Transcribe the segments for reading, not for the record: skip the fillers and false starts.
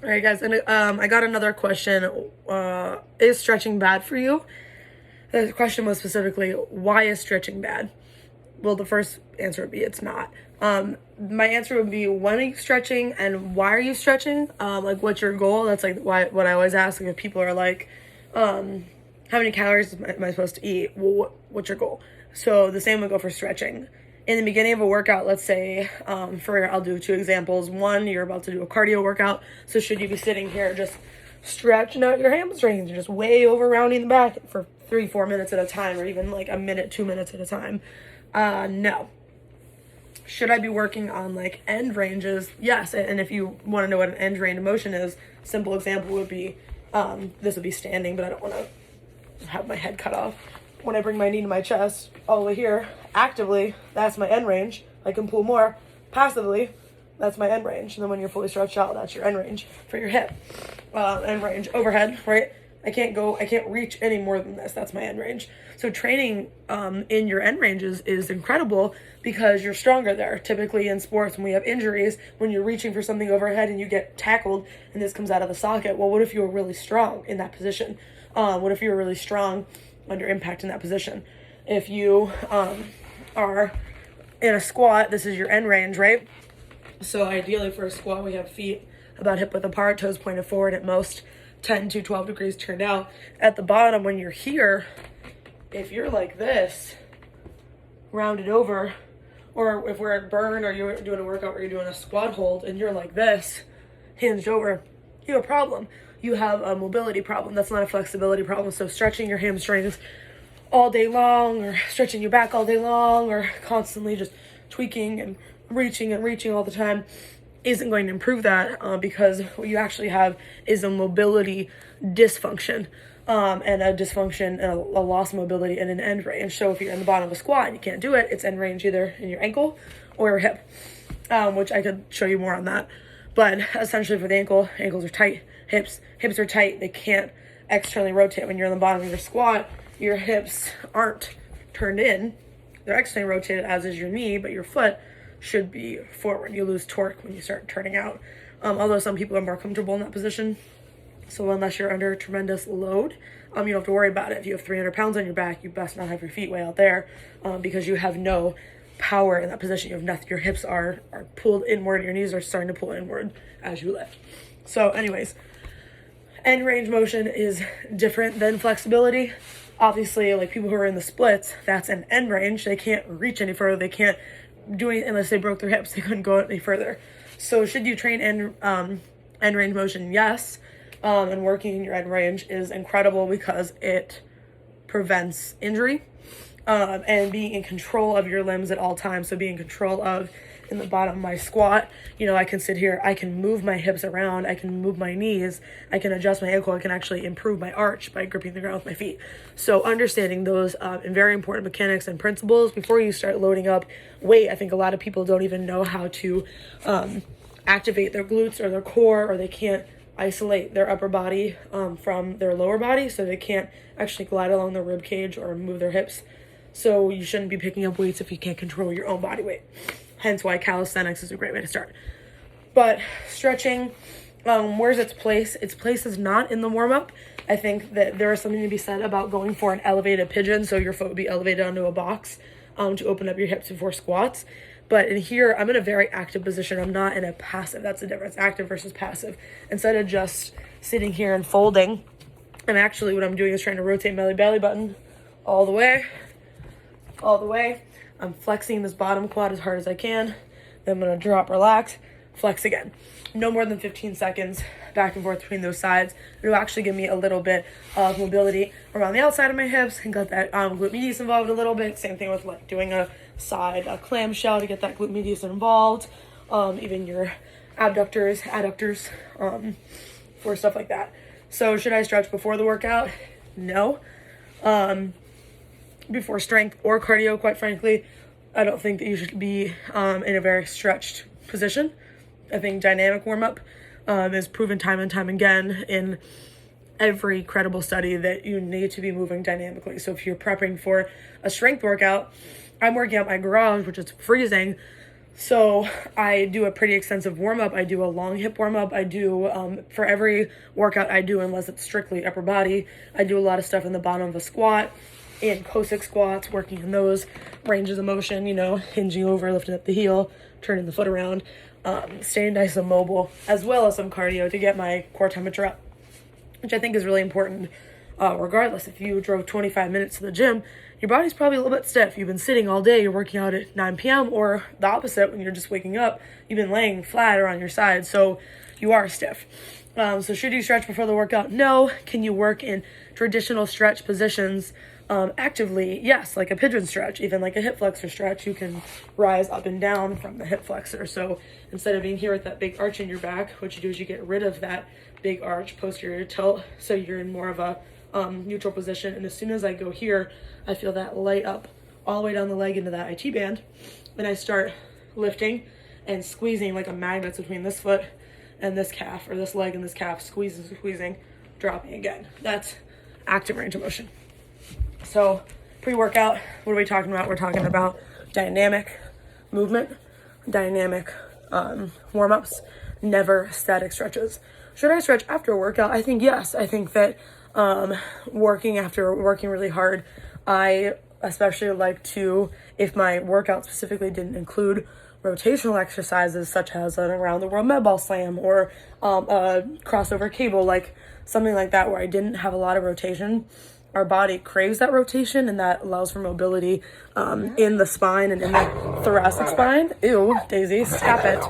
All right, guys, and I got another question. Is stretching bad for you? The question was specifically, why is stretching bad? Well, the first answer would be it's not. My answer would be, when are you stretching and why are you stretching? Like, what's your goal? That's like what I always ask. Like, if people are like, how many calories am I supposed to eat? Well, what's your goal? So the same would go for stretching. In the beginning of a workout, let's say, I'll do two examples. One, you're about to do a cardio workout. So should you be sitting here just stretching out your hamstrings and just way over rounding the back for 3-4 minutes at a time, or even like a minute, 2 minutes at a time? No. Should I be working on like end ranges? Yes. And if you want to know what an end range of motion is, simple example would be, this would be standing, but I don't want to have my head cut off. When I bring my knee to my chest all the way here, actively, that's my end range. I can pull more. Passively, that's my end range. And then when you're fully stretched out, that's your end range for your hip. End range overhead, right? I can't reach any more than this. That's my end range. So training in your end ranges is incredible because you're stronger there. Typically in sports, when we have injuries, when you're reaching for something overhead and you get tackled and this comes out of the socket, well, what if you were really strong in that position? What if you were really strong under impact in that position? If you are in a squat, this is your end range, right? So ideally for a squat, we have feet about hip width apart, toes pointed forward, at most 10 to 12 degrees turned out. At the bottom, when you're here, if you're like this, rounded over, or if we're at burn or you're doing a workout where you're doing a squat hold and you're like this, hinged over, you have a problem. You have a mobility problem. That's not a flexibility problem. So stretching your hamstrings all day long, or stretching your back all day long, or constantly just tweaking and reaching all the time isn't going to improve that, because what you actually have is a mobility dysfunction, and a dysfunction and a loss of mobility in an end range. So if you're in the bottom of a squat and you can't do it, it's end range either in your ankle or your hip, which I could show you more on that. But essentially for the ankles are tight, hips are tight. They can't externally rotate. When you're in the bottom of your squat, your hips aren't turned in. They're externally rotated, as is your knee, but your foot should be forward. You lose torque when you start turning out. Although some people are more comfortable in that position. So unless you're under tremendous load, you don't have to worry about it. If you have 300 pounds on your back, you best not have your feet way out there, because you have no power in that position. You have nothing. Your hips are pulled inward. Your knees are starting to pull inward as you lift. So anyways, end range motion is different than flexibility. Obviously, like people who are in the splits, that's an end range. They can't reach any further. They can't do anything unless they broke their hips. They couldn't go any further. So should you train end range motion? Yes. And working in your end range is incredible because it prevents injury, and being in control of your limbs at all times. So being in control of, in the bottom of my squat, I can sit here, I can move my hips around, I can move my knees, I can adjust my ankle, I can actually improve my arch by gripping the ground with my feet. So understanding those and very important mechanics and principles before you start loading up weight. I think a lot of people don't even know how to activate their glutes or their core, or they can't isolate their upper body from their lower body, so they can't actually glide along the rib cage or move their hips. So you shouldn't be picking up weights if you can't control your own body weight. Hence why calisthenics is a great way to start. But stretching, where's its place? Its place is not in the warm-up. I think that there is something to be said about going for an elevated pigeon, so your foot would be elevated onto a box to open up your hips before squats. But in here, I'm in a very active position. I'm not in a passive. That's the difference, active versus passive. Instead of just sitting here and folding, and actually what I'm doing is trying to rotate my belly button all the way. I'm flexing this bottom quad as hard as I can. Then I'm going to drop, relax, flex again. No more than 15 seconds back and forth between those sides. It'll actually give me a little bit of mobility around the outside of my hips and got that glute medius involved a little bit. Same thing with like doing a clamshell to get that glute medius involved. Even your abductors, adductors, for stuff like that. So should I stretch before the workout? No. Before strength or cardio, quite frankly, I don't think that you should be in a very stretched position. I think dynamic warm-up is proven time and time again in every credible study that you need to be moving dynamically. So if you're prepping for a strength workout, I'm working out my garage, which is freezing, So I do a pretty extensive warm-up. I do a long hip warm-up. I do, for every workout I do, unless it's strictly upper body, I do a lot of stuff in the bottom of a squat and Cossack squats, working in those ranges of motion, hinging over, lifting up the heel, turning the foot around, staying nice and mobile, as well as some cardio to get my core temperature up, which I think is really important. Regardless, if you drove 25 minutes to the gym, your body's probably a little bit stiff. You've been sitting all day, you're working out at 9 p.m., or the opposite, when you're just waking up, you've been laying flat or on your side, so you are stiff. So should you stretch before the workout? No. Can you work in traditional stretch positions actively? Yes, like a pigeon stretch, even like a hip flexor stretch. You can rise up and down from the hip flexor. So instead of being here with that big arch in your back, what you do is you get rid of that big arch, posterior tilt, so you're in more of a neutral position. And as soon as I go here, I feel that light up all the way down the leg into that IT band. Then I start lifting and squeezing like a magnet between this foot and this calf, or this leg and this calf, squeezing, dropping again. That's active range of motion. So pre-workout, what are we talking about? We're talking about dynamic movement, dynamic warm-ups, never static stretches. Should I stretch after a workout? I think yes. I think that working really hard, I especially like to, if my workout specifically didn't include rotational exercises such as an around the world med ball slam or a crossover cable, like something like that where I didn't have a lot of rotation, our body craves that rotation, and that allows for mobility in the spine and in the thoracic spine. Ew, Daisy, stop it.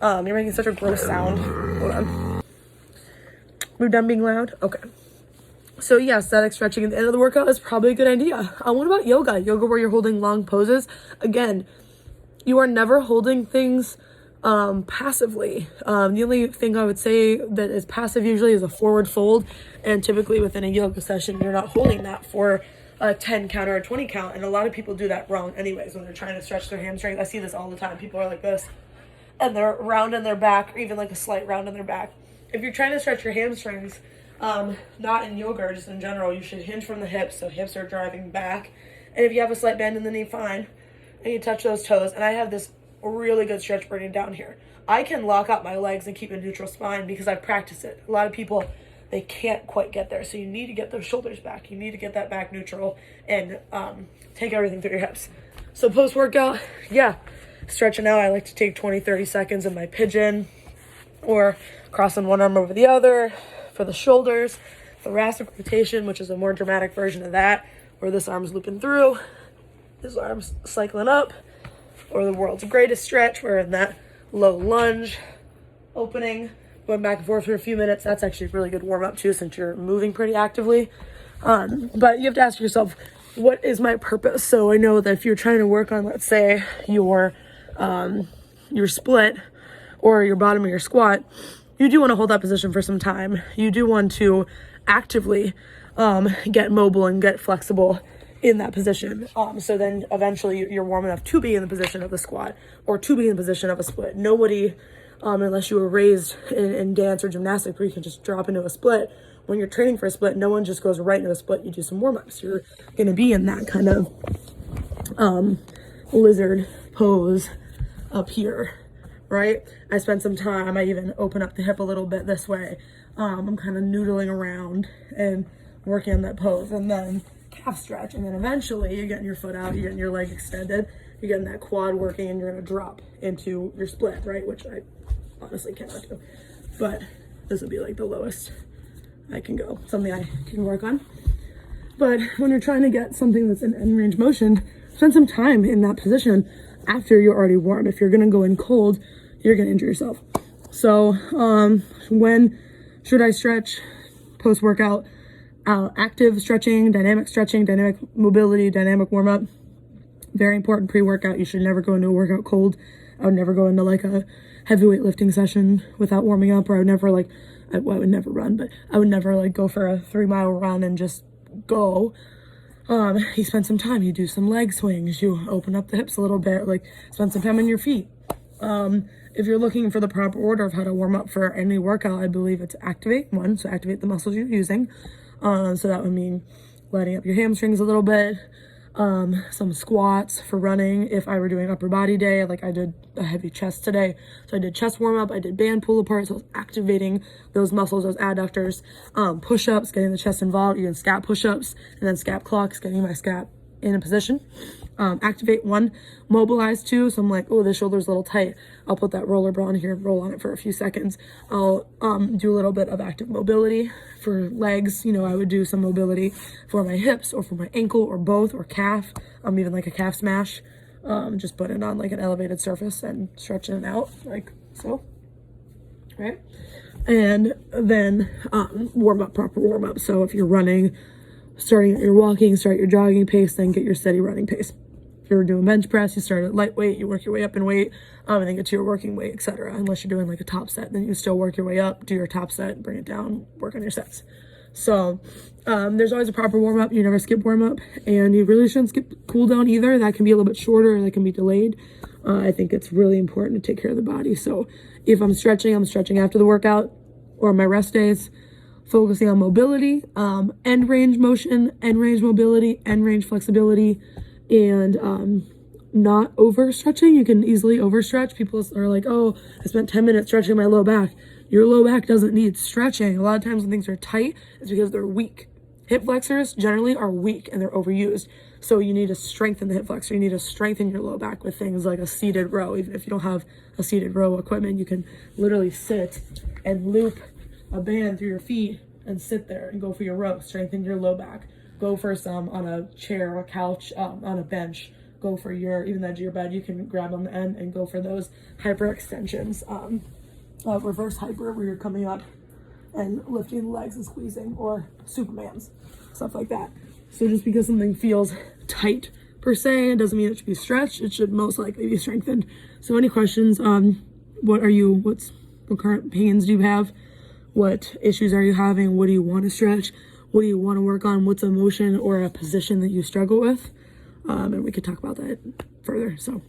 You're making such a gross sound. Hold on. We're done being loud? Okay. So yeah, static stretching at the end of the workout is probably a good idea. What about yoga? Yoga where you're holding long poses? Again, you are never holding things passively. The only thing I would say that is passive usually is a forward fold, and typically within a yoga session you're not holding that for a 10 count or a 20 count, and a lot of people do that wrong anyways when they're trying to stretch their hamstrings. I see this all the time. People are like this and they're round in their back, or even like a slight round in their back. If you're trying to stretch your hamstrings, not in yoga or just in general, you should hinge from the hips, so hips are driving back, and if you have a slight bend in the knee, fine, and you touch those toes. And I have this really good stretch burning down here. I can lock up my legs and keep a neutral spine because I've practiced it. A lot of people, they can't quite get there, so you need to get those shoulders back. You need to get that back neutral and take everything through your hips. So post-workout, yeah, stretching out, I like to take 20-30 seconds in my pigeon or crossing one arm over the other. For the shoulders, thoracic rotation, which is a more dramatic version of that, where this arm's looping through, this arm's cycling up, or the world's greatest stretch, where in that low lunge, opening, going back and forth for a few minutes. That's actually a really good warm-up too, since you're moving pretty actively. But you have to ask yourself, what is my purpose? So I know that if you're trying to work on, let's say, your split or your bottom of your squat, you do want to hold that position for some time. You do want to actively get mobile and get flexible in that position. So then eventually you're warm enough to be in the position of the squat or to be in the position of a split. Nobody, unless you were raised in dance or gymnastics where you can just drop into a split, when you're training for a split, no one just goes right into a split. You do some warm-ups. You're going to be in that kind of lizard pose up here. Right? I spend some time, I even open up the hip a little bit this way. I'm kind of noodling around and working on that pose, and then calf stretch, and then eventually you're getting your foot out, you're getting your leg extended, you're getting that quad working, and you're going to drop into your split, right? Which I honestly cannot do. But this would be like the lowest I can go, something I can work on. But when you're trying to get something that's in end range motion, spend some time in that position after you're already warm. If you're going to go in cold, you're going to injure yourself. So when should I stretch? Post-workout, active stretching, dynamic mobility, dynamic warm-up. Very important pre-workout. You should never go into a workout cold. I would never go into like a heavyweight lifting session without warming up, or I would never I would never run, but I would never go for a 3-mile run and just go. You spend some time, you do some leg swings, you open up the hips a little bit, spend some time on your feet. If you're looking for the proper order of how to warm up for any workout, I believe it's activate. So activate the muscles you're using. So that would mean letting up your hamstrings a little bit, some squats for running if I were doing upper body day, like I did a heavy chest today. So I did chest warm up, I did band pull apart, so I was activating those muscles, those adductors, push-ups, getting the chest involved, even scap push-ups, and then scap clocks, getting my scap in a position. Activate 1, mobilize 2. So I'm like, oh, this shoulder's a little tight. I'll put that roller bra on here and roll on it for a few seconds. I'll do a little bit of active mobility for legs. You know, I would do some mobility for my hips or for my ankle or both or calf. Even like a calf smash. Just put it on like an elevated surface and stretching it out like so. Right? And then warm up, proper warm up. So if you're running, starting at your walking, start your jogging pace, then get your steady running pace. If you're doing bench press, you start at lightweight, you work your way up in weight, and then get to your working weight, etc. Unless you're doing like a top set, then you still work your way up, do your top set, bring it down, work on your sets. So there's always a proper warm up. You never skip warm up, and you really shouldn't skip cool down either. That can be a little bit shorter, that can be delayed. I think it's really important to take care of the body. So if I'm stretching after the workout or on my rest days. Focusing on mobility, end range motion, end range mobility, end range flexibility, and not overstretching. You can easily overstretch. People are like, oh, I spent 10 minutes stretching my low back. Your low back doesn't need stretching. A lot of times when things are tight, it's because they're weak. Hip flexors generally are weak and they're overused. So you need to strengthen the hip flexor. You need to strengthen your low back with things like a seated row. Even if you don't have a seated row equipment, you can literally sit and loop a band through your feet and sit there and go for your row. Strengthen your low back. Go for some on a chair or a couch, on a bench. Go for even the edge of your bed. You can grab on the end and go for those hyper extensions. Reverse hyper, where you're coming up and lifting the legs and squeezing, or Supermans, stuff like that. So just because something feels tight per se, it doesn't mean it should be stretched. It should most likely be strengthened. So any questions on what current pains do you have? What issues are you having? What do you want to stretch? What do you want to work on? What's a motion or a position that you struggle with? And we could talk about that further. So